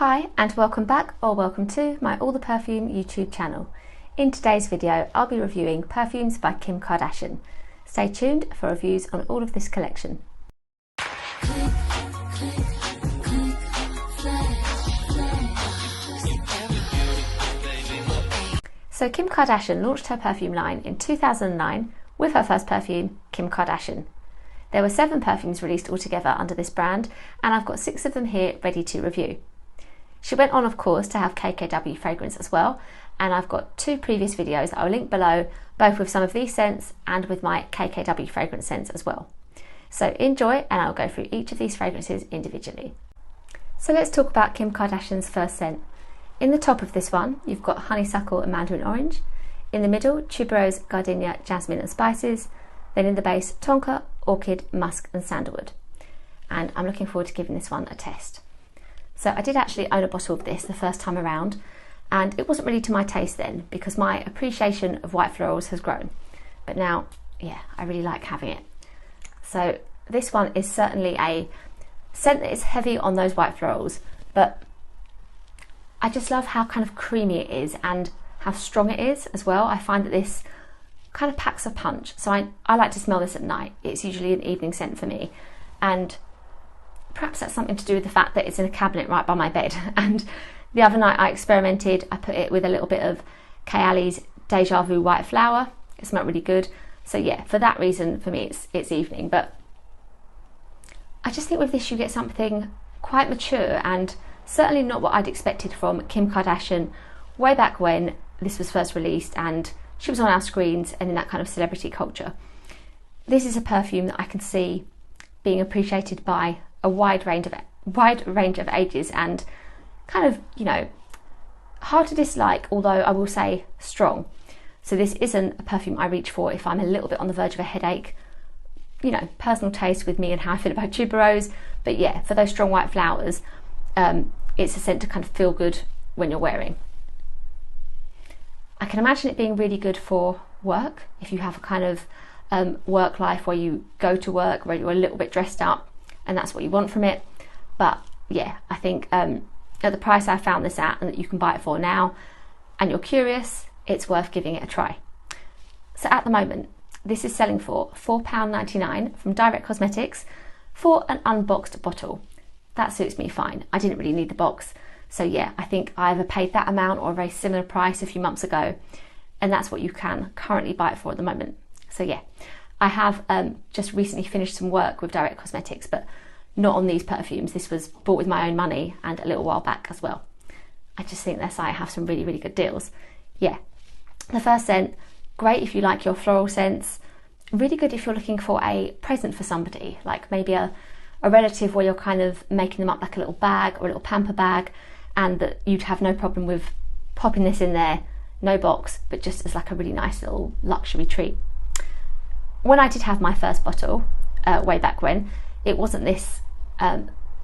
Hi and welcome back or welcome to my All the Perfume YouTube channel. In today's video I'll be reviewing Perfumes by Kim Kardashian. Stay tuned for reviews on all of this collection. So Kim Kardashian launched her perfume line in 2009 with her first perfume, Kim Kardashian. There were 7 perfumes released altogether under this brand and I've got 6 of them here ready to review. She went on, of course, to have KKW Fragrance as well, and I've got 2 previous videos that I'll link below, both with some of these scents and with my KKW fragrance scents as well. So enjoy, and I'll go through each of these fragrances individually. So let's talk about Kim Kardashian's first scent. In the top of this one, you've got honeysuckle and mandarin orange. In the middle, tuberose, gardenia, jasmine and spices. Then in the base, tonka, orchid, musk and sandalwood. And I'm looking forward to giving this one a test. So I did actually own a bottle of this the first time around, and it wasn't really to my taste then because my appreciation of white florals has grown. But now, yeah, I really like having it. So this one is certainly a scent that is heavy on those white florals, but I just love how kind of creamy it is and how strong it is as well. I find that this kind of packs a punch. So I like to smell this at night. It's usually an evening scent for me. And perhaps that's something to do with the fact that it's in a cabinet right by my bed. And the other night I experimented, I put it with a little bit of Kayali's Deja Vu White Flower. It smelled really good. So yeah, for that reason, for me, it's evening. But I just think with this you get something quite mature and certainly not what I'd expected from Kim Kardashian way back when this was first released and she was on our screens and in that kind of celebrity culture. This is a perfume that I can see being appreciated by a wide range of ages and kind of, you know, hard to dislike, although I will say strong. So this isn't a perfume I reach for if I'm a little bit on the verge of a headache. You know, personal taste with me and how I feel about tuberose. But yeah, for those strong white flowers, it's a scent to kind of feel good when you're wearing. I can imagine it being really good for work if you have a kind of work life where you go to work where you're a little bit dressed up and that's what you want from it. But yeah, I think at the price I found this at and that you can buy it for now and you're curious, it's worth giving it a try. So at the moment this is selling for £4.99 from Direct Cosmetics for an unboxed bottle. That suits me fine. I didn't really need the box. So yeah, I think I either paid that amount or a very similar price a few months ago, and that's what you can currently buy it for at the moment. So yeah, I have just recently finished some work with Direct Cosmetics, but not on these perfumes. This was bought with my own money and a little while back as well. I just think their site have some really, really good deals. Yeah, the first scent, great if you like your floral scents. Really good if you're looking for a present for somebody, like maybe a relative where you're kind of making them up like a little bag or a little pamper bag, and that you'd have no problem with popping this in there, no box, but just as like a really nice little luxury treat. When I did have my first bottle, way back when, it wasn't this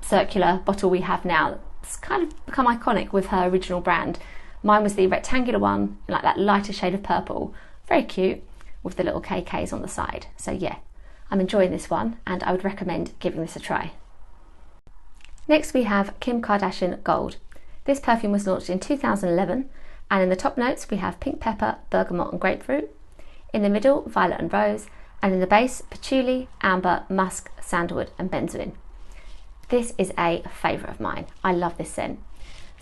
circular bottle we have now. It's kind of become iconic with her original brand. Mine was the rectangular one, like that lighter shade of purple. Very cute, with the little KKs on the side. So yeah, I'm enjoying this one and I would recommend giving this a try. Next we have Kim Kardashian Gold. This perfume was launched in 2011 and in the top notes we have pink pepper, bergamot and grapefruit. In the middle, violet and rose, and in the base, patchouli, amber, musk, sandalwood and benzoin. This is a favourite of mine. I love this scent.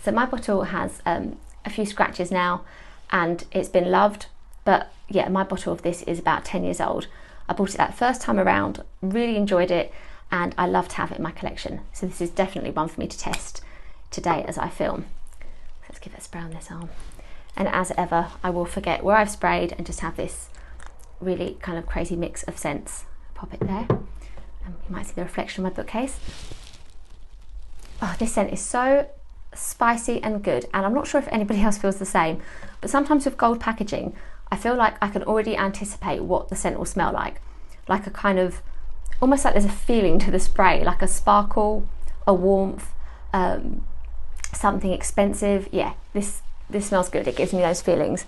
So my bottle has a few scratches now and it's been loved, but yeah, my bottle of this is about 10 years old. I bought it that first time around, really enjoyed it, and I love to have it in my collection. So this is definitely one for me to test today as I film. Let's give it a spray on this arm. And as ever, I will forget where I've sprayed and just have this really kind of crazy mix of scents. Pop it there. And you might see the reflection of my bookcase. Oh, this scent is so spicy and good. And I'm not sure if anybody else feels the same, but sometimes with gold packaging, I feel like I can already anticipate what the scent will smell like. Like a kind of, almost like there's a feeling to the spray, like a sparkle, a warmth, something expensive. Yeah, this smells good. It gives me those feelings.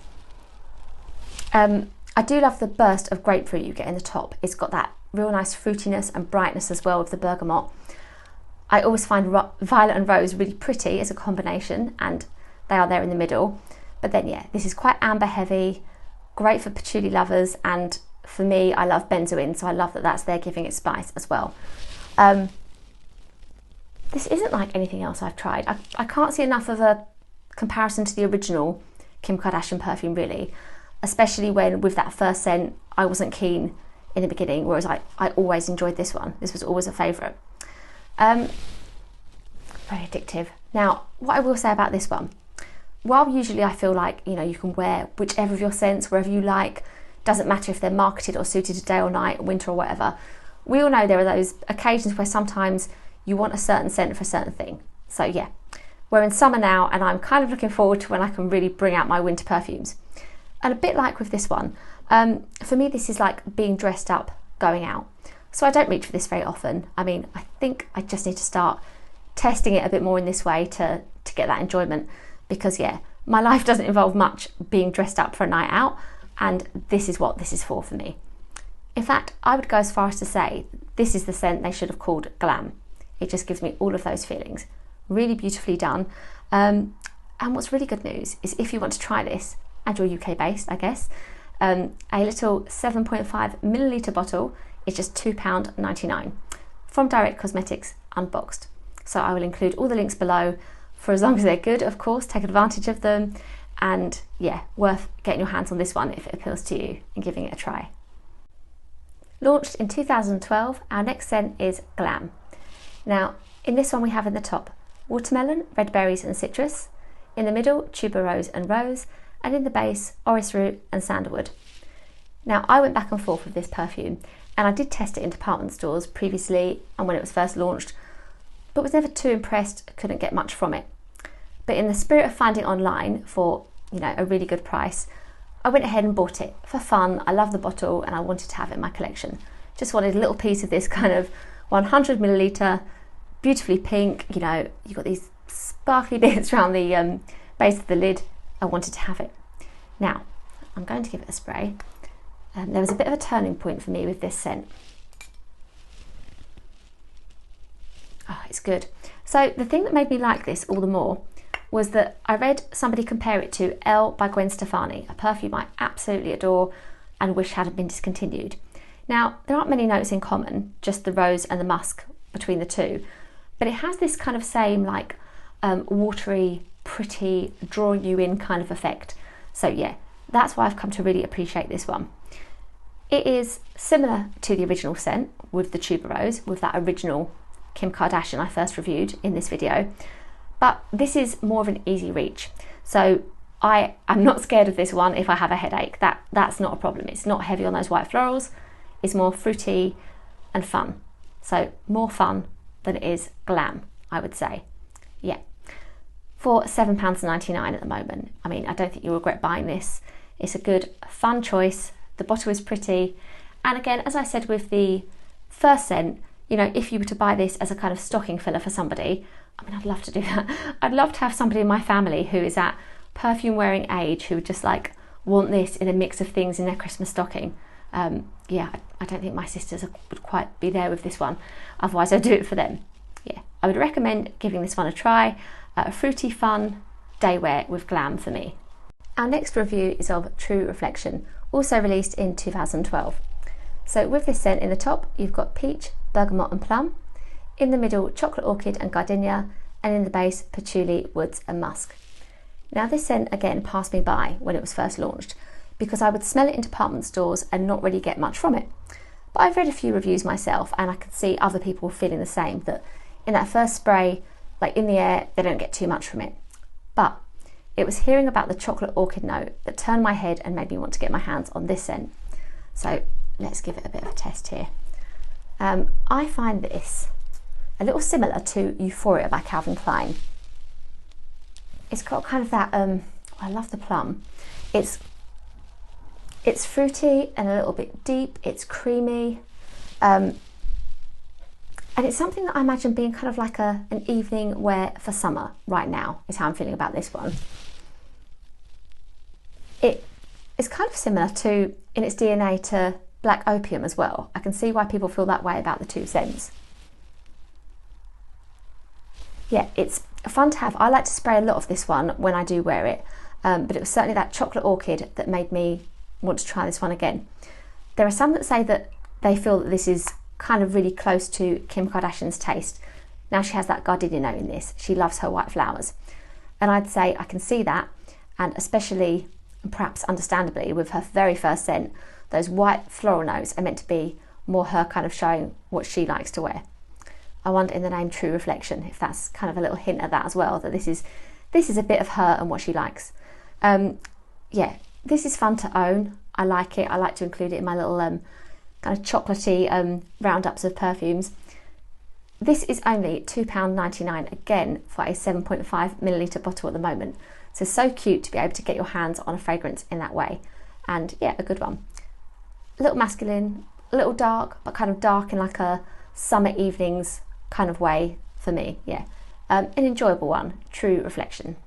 I do love the burst of grapefruit you get in the top. It's got that real nice fruitiness and brightness as well with the bergamot. I always find violet and rose really pretty as a combination, and they are there in the middle. But then yeah, this is quite amber heavy, great for patchouli lovers, and for me, I love benzoin, so I love that that's there giving it spice as well. This isn't like anything else I've tried. I can't see enough of a comparison to the original Kim Kardashian perfume really, especially when with that first scent I wasn't keen in the beginning, whereas I always enjoyed this one. This was always a favourite. Very addictive. Now, what I will say about this one, while usually I feel like, you know, you can wear whichever of your scents wherever you like, doesn't matter if they're marketed or suited to day or night, winter or whatever, we all know there are those occasions where sometimes you want a certain scent for a certain thing. So yeah, we're in summer now, and I'm kind of looking forward to when I can really bring out my winter perfumes. And a bit like with this one, for me this is like being dressed up, going out. So I don't reach for this very often. I mean, I think I just need to start testing it a bit more in this way to get that enjoyment, because yeah, my life doesn't involve much being dressed up for a night out, and this is what this is for me. In fact, I would go as far as to say this is the scent they should have called Glam. It just gives me all of those feelings. Really beautifully done. And what's really good news is if you want to try this, and you're UK based, I guess, a little 7.5 milliliter bottle is just £2.99 from Direct Cosmetics unboxed. So I will include all the links below for as long as they're good, of course, take advantage of them. And yeah, worth getting your hands on this one if it appeals to you and giving it a try. Launched in 2012, our next scent is Glam. Now, in this one we have in the top watermelon, red berries and citrus, in the middle tuberose and rose, and in the base orris root and sandalwood. Now, I went back and forth with this perfume, and I did test it in department stores previously and when it was first launched, but was never too impressed, couldn't get much from it. But in the spirit of finding it online for, you know, a really good price, I went ahead and bought it for fun. I love the bottle and I wanted to have it in my collection. Just wanted a little piece of this kind of 100 milliliter, beautifully pink, you know, you've got these sparkly bits around the base of the lid. I wanted to have it. Now, I'm going to give it a spray. There was a bit of a turning point for me with this scent. Oh, it's good. So the thing that made me like this all the more was that I read somebody compare it to Elle by Gwen Stefani, a perfume I absolutely adore and wish hadn't been discontinued. Now, there aren't many notes in common, just the rose and the musk between the two, but it has this kind of same like watery, pretty, drawing you in kind of effect. So yeah, that's why I've come to really appreciate this one. It is similar to the original scent with the tuberose, with that original Kim Kardashian I first reviewed in this video, but this is more of an easy reach. So I am not scared of this one if I have a headache. That's not a problem. It's not heavy on those white florals. It's more fruity and fun. So more fun than it is glam, I would say. Yeah. For £7.99 at the moment. I mean, I don't think you'll regret buying this. It's a good, fun choice. The bottle is pretty. And again, as I said with the first scent, you know, if you were to buy this as a kind of stocking filler for somebody, I mean, I'd love to do that. I'd love to have somebody in my family who is at perfume wearing age who would just like want this in a mix of things in their Christmas stocking. Yeah, I don't think my sisters would quite be there with this one. Otherwise, I'd do it for them. Yeah, I would recommend giving this one a try. A fruity, fun day wear with glam for me. Our next review is of True Reflection, also released in 2012. So with this scent in the top, you've got peach, bergamot and plum. In the middle, chocolate orchid and gardenia, and in the base, patchouli, woods and musk. Now this scent again passed me by when it was first launched because I would smell it in department stores and not really get much from it. But I've read a few reviews myself and I can see other people feeling the same, that in that first spray, like in the air, they don't get too much from it. But it was hearing about the chocolate orchid note that turned my head and made me want to get my hands on this scent. So let's give it a bit of a test here. I find this a little similar to Euphoria by Calvin Klein. It's got kind of that, I love the plum. It's fruity and a little bit deep, it's creamy. And it's something that I imagine being kind of like an evening wear for summer right now, is how I'm feeling about this one. It is kind of similar to, in its DNA, to Black Opium as well. I can see why people feel that way about the two scents. Yeah, it's fun to have. I like to spray a lot of this one when I do wear it, but it was certainly that chocolate orchid that made me want to try this one again. There are some that say that they feel that this is kind of really close to Kim Kardashian's taste. Now she has that gardenia note in this. She loves her white flowers. And I'd say I can see that, and especially, and perhaps understandably, with her very first scent, those white floral notes are meant to be more her kind of showing what she likes to wear. I wonder in the name True Reflection if that's kind of a little hint at that as well, that this is a bit of her and what she likes. Yeah, this is fun to own. I like it. I like to include it in my little kind of chocolatey roundups of perfumes. This is only £2.99 again for a 7.5ml bottle at the moment. So cute to be able to get your hands on a fragrance in that way. And yeah, a good one. A little masculine, a little dark, but kind of dark in like a summer evenings kind of way for me, yeah. An enjoyable one, True Reflection.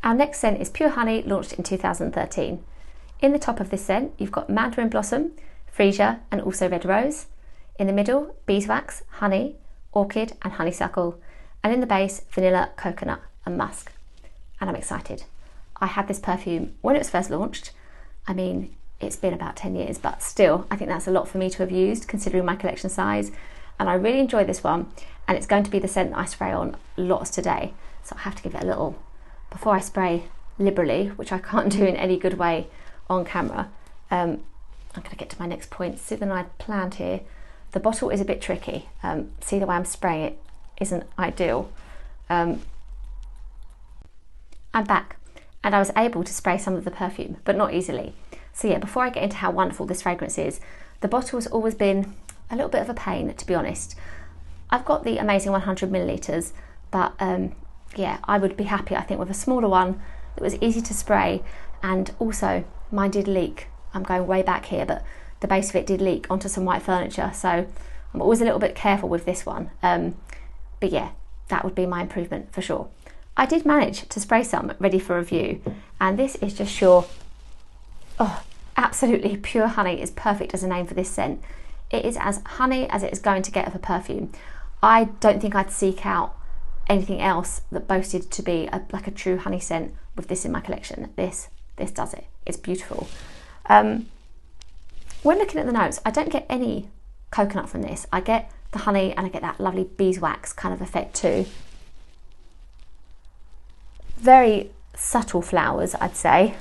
Our next scent is Pure Honey, launched in 2013. In the top of this scent, you've got Mandarin Blossom, Freesia, and also Red Rose. In the middle, Beeswax, Honey, Orchid, and Honeysuckle. And in the base, Vanilla, Coconut, and Musk. And I'm excited. I had this perfume when it was first launched. I mean, it's been about 10 years, but still, I think that's a lot for me to have used, considering my collection size. And I really enjoy this one, and it's going to be the scent that I spray on lots today. So I have to give it a little, before I spray liberally, which I can't do in any good way on camera. I'm going to get to my next point sooner than I'd planned here. The bottle is a bit tricky. See, the way I'm spraying it isn't ideal. I'm back, and I was able to spray some of the perfume, but not easily. So yeah, before I get into how wonderful this fragrance is, the bottle has always been a little bit of a pain, to be honest. I've got the amazing 100ml, but yeah, I would be happy, I think, with a smaller one that was easy to spray, and also mine did leak. I'm going way back here, but the base of it did leak onto some white furniture, so I'm always a little bit careful with this one. But yeah, that would be my improvement for sure. I did manage to spray some ready for review, and this is just sure. Oh, absolutely, Pure Honey is perfect as a name for this scent. It is as honey as it is going to get of a perfume. I don't think I'd seek out anything else that boasted to be like a true honey scent with this in my collection. This does it. It's beautiful. When looking at the notes, I don't get any coconut from this. I get the honey and I get that lovely beeswax kind of effect too. Very subtle flowers, I'd say,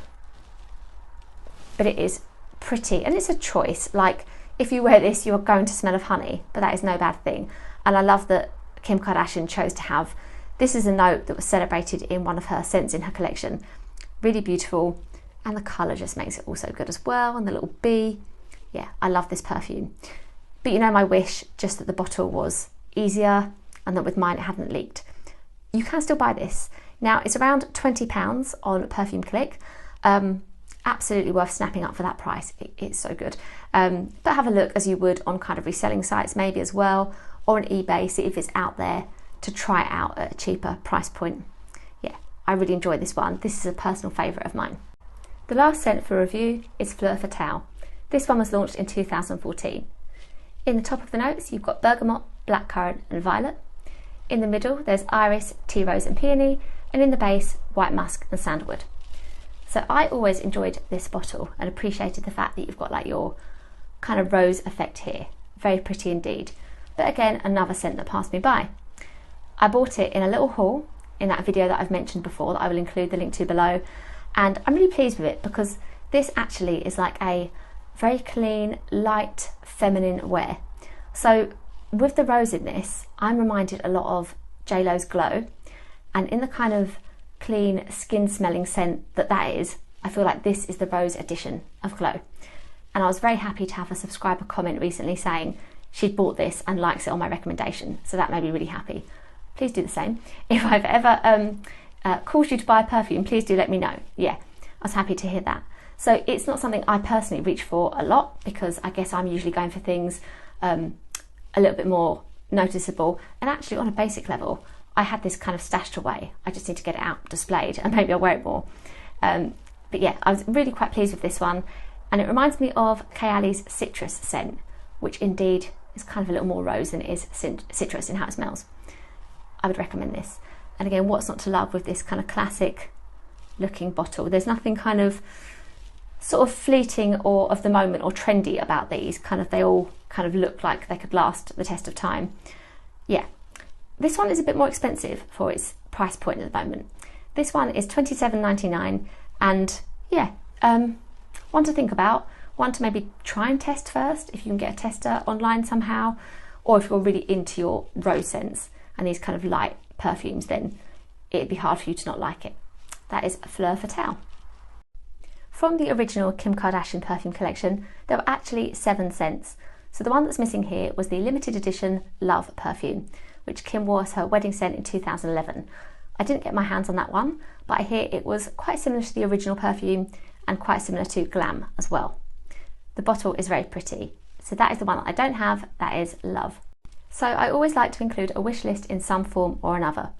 but it is pretty, and it's a choice. Like, if you wear this, you're going to smell of honey, but that is no bad thing. And I love that Kim Kardashian chose to have, this is a note that was celebrated in one of her scents in her collection. Really beautiful, and the colour just makes it also good as well, and the little bee. Yeah, I love this perfume. But you know my wish, just that the bottle was easier and that with mine it hadn't leaked. You can still buy this. Now, it's around £20 on Perfume Click. Absolutely worth snapping up for that price. It's so good. But have a look as you would on kind of reselling sites maybe as well, or on eBay, see if it's out there to try it out at a cheaper price point. Yeah, I really enjoy this one. This is a personal favourite of mine. The last scent for review is Fleur Fatale. This one was launched in 2014. In the top of the notes, you've got bergamot, blackcurrant and violet. In the middle, there's iris, tea rose and peony, and in the base, white musk and sandalwood. So I always enjoyed this bottle and appreciated the fact that you've got like your kind of rose effect here. Very pretty indeed. But again, another scent that passed me by. I bought it in a little haul in that video that I've mentioned before, that I will include the link to below. And I'm really pleased with it because this actually is like a very clean, light, feminine wear. So with the rose in this, I'm reminded a lot of JLo's Glow, and in the kind of clean, skin-smelling scent that is, I feel like this is the rose edition of Glow. And I was very happy to have a subscriber comment recently saying she'd bought this and likes it on my recommendation, so that made me really happy. Please do the same. If I've ever caused you to buy a perfume, please do let me know. Yeah, I was happy to hear that. So it's not something I personally reach for a lot, because I guess I'm usually going for things a little bit more noticeable. And actually on a basic level, I had this kind of stashed away. I just need to get it out displayed and maybe I'll wear it more. But yeah, I was really quite pleased with this one. And it reminds me of Kayali's Citrus scent, which indeed is kind of a little more rose than it is citrus in how it smells. I would recommend this. And again, what's not to love with this kind of classic looking bottle? There's nothing kind of sort of fleeting or of the moment or trendy about these. They all kind of look like they could last the test of time. Yeah, this one is a bit more expensive for its price point at the moment. This one is $27.99, and yeah, one to think about, one to maybe try and test first if you can get a tester online somehow, or if you're really into your rose scents and these kind of light perfumes, then it'd be hard for you to not like it. That is Fleur Fatale. From the original Kim Kardashian perfume collection, there were actually 7 scents. So the one that's missing here was the limited edition Love perfume, which Kim wore as her wedding scent in 2011. I didn't get my hands on that one, but I hear it was quite similar to the original perfume and quite similar to Glam as well. The bottle is very pretty. So that is the one that I don't have, that is Love. So I always like to include a wish list in some form or another.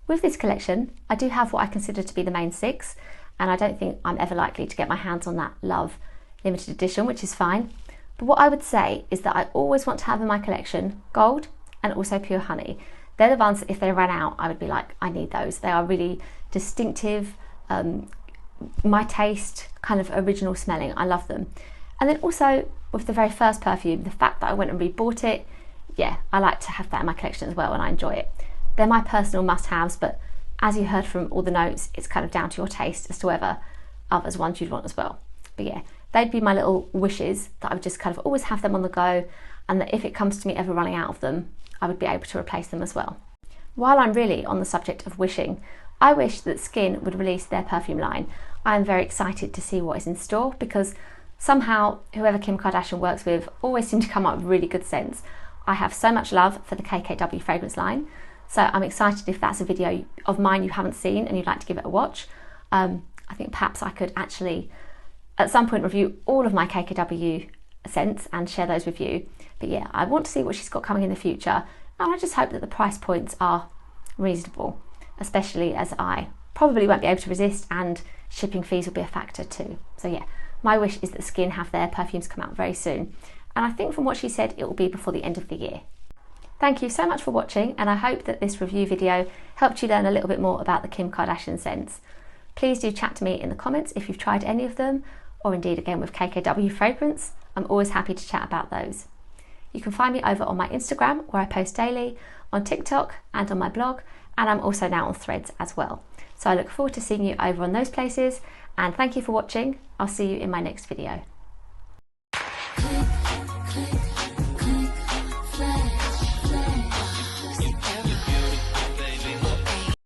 With this collection, I do have what I consider to be the main 6, and I don't think I'm ever likely to get my hands on that Love limited edition, which is fine. But what I would say is that I always want to have in my collection Gold and also Pure Honey. They're the ones that if they ran out, I would be like, I need those. They are really distinctive, my taste, kind of original smelling. I love them. And then also with the very first perfume, the fact that I went and rebought it, yeah, I like to have that in my collection as well, and I enjoy it. They're my personal must-haves, but as you heard from all the notes, it's kind of down to your taste as to whether others ones you'd want as well. But yeah, they'd be my little wishes, that I would just kind of always have them on the go, and that if it comes to me ever running out of them, I would be able to replace them as well. While I'm really on the subject of wishing, I wish that Skin would release their perfume line. I am very excited to see what is in store, because somehow whoever Kim Kardashian works with always seem to come up with really good scents. I have so much love for the KKW fragrance line, so I'm excited if that's a video of mine you haven't seen and you'd like to give it a watch. I think perhaps I could actually at some point review all of my KKW scents and share those with you. But yeah, I want to see what she's got coming in the future, and I just hope that the price points are reasonable, especially as I probably won't be able to resist and shipping fees will be a factor too. So yeah, my wish is that Skin have their perfumes come out very soon, and I think from what she said it will be before the end of the year. Thank you so much for watching, and I hope that this review video helped you learn a little bit more about the Kim Kardashian scents. Please do chat to me in the comments if you've tried any of them, or indeed again with KKW Fragrance. I'm always happy to chat about those. You can find me over on my Instagram, where I post daily, on TikTok and on my blog, and I'm also now on Threads as well. So I look forward to seeing you over on those places, and thank you for watching. I'll see you in my next video.